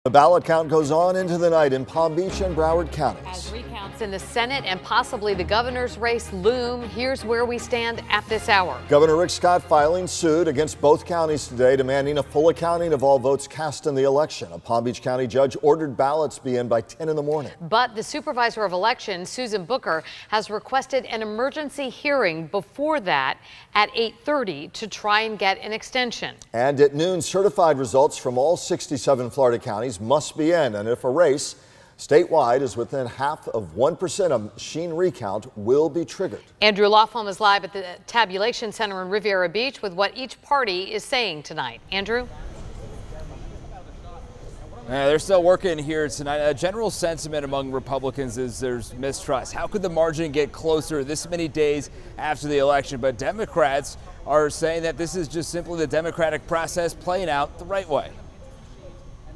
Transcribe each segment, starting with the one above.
The ballot count goes on into the night in Palm Beach and Broward counties. As recounts in the Senate and possibly the governor's race loom, here's where we stand at this hour. Governor Rick Scott filing suit against both counties today, demanding a full accounting of all votes cast in the election. A Palm Beach County judge ordered ballots be in by 10 in the morning. But the supervisor of elections, Susan Booker, has requested an emergency hearing before that at 8:30 to try and get an extension. And at noon, certified results from all 67 Florida counties must be in, and if a race statewide is within 0.5%, a machine recount will be triggered. Andrew Laughlin is live at the tabulation center in Riviera Beach with what each party is saying tonight. Andrew? They're still working here tonight. A general sentiment among Republicans is there's mistrust. How could the margin get closer this many days after the election? But Democrats are saying that this is just simply the Democratic process playing out the right way.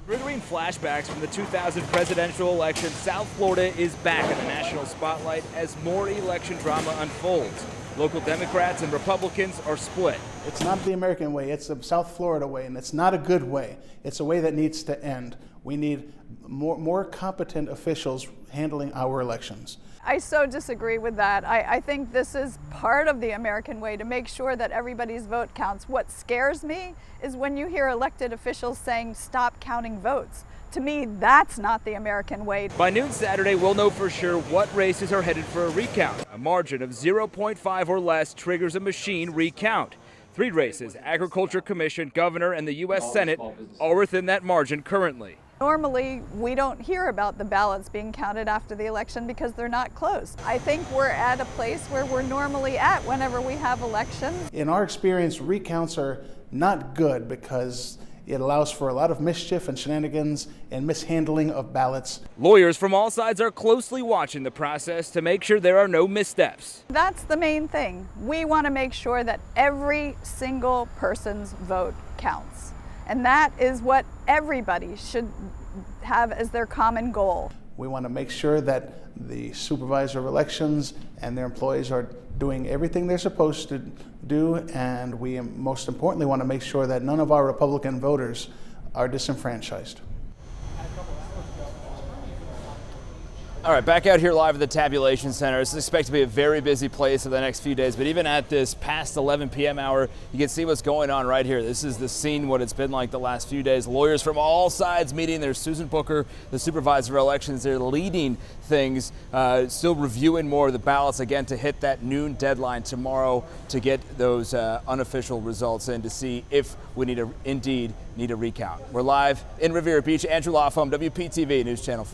Triggering flashbacks from the 2000 presidential election, South Florida is back in the national spotlight as more election drama unfolds. Local Democrats and Republicans are split. It's not the American way, it's the South Florida way, and it's not a good way. It's a way that needs to end. We need more competent officials handling our elections. I so disagree with that. I think this is part of the American way to make sure that everybody's vote counts. What scares me is when you hear elected officials saying stop counting votes. To me, that's not the American way. By noon Saturday, we'll know for sure what races are headed for a recount. A margin of 0.5 or less triggers a machine recount. 3 races, Agriculture Commission, Governor, and the U.S. Senate, are within that margin currently. Normally, we don't hear about the ballots being counted after the election because they're not closed. I think we're at a place where we're normally at whenever we have elections. In our experience, recounts are not good because it allows for a lot of mischief and shenanigans and mishandling of ballots. Lawyers from all sides are closely watching the process to make sure there are no missteps. That's the main thing. We want to make sure that every single person's vote counts. And that is what everybody should have as their common goal. We want to make sure that the supervisor of elections and their employees are doing everything they're supposed to do, and we most importantly want to make sure that none of our Republican voters are disenfranchised. All right, back out here live at the tabulation center. This is expected to be a very busy place for the next few days, but even at this past 11 p.m. hour, you can see what's going on right here. This is the scene, what it's been like the last few days. Lawyers from all sides meeting. There's Susan Booker, the supervisor of elections. They're leading things, still reviewing more of the ballots, again, to hit that noon deadline tomorrow to get those unofficial results in to see if we indeed need a recount. We're live in Riviera Beach. Andrew Laughlin, WPTV News Channel 5.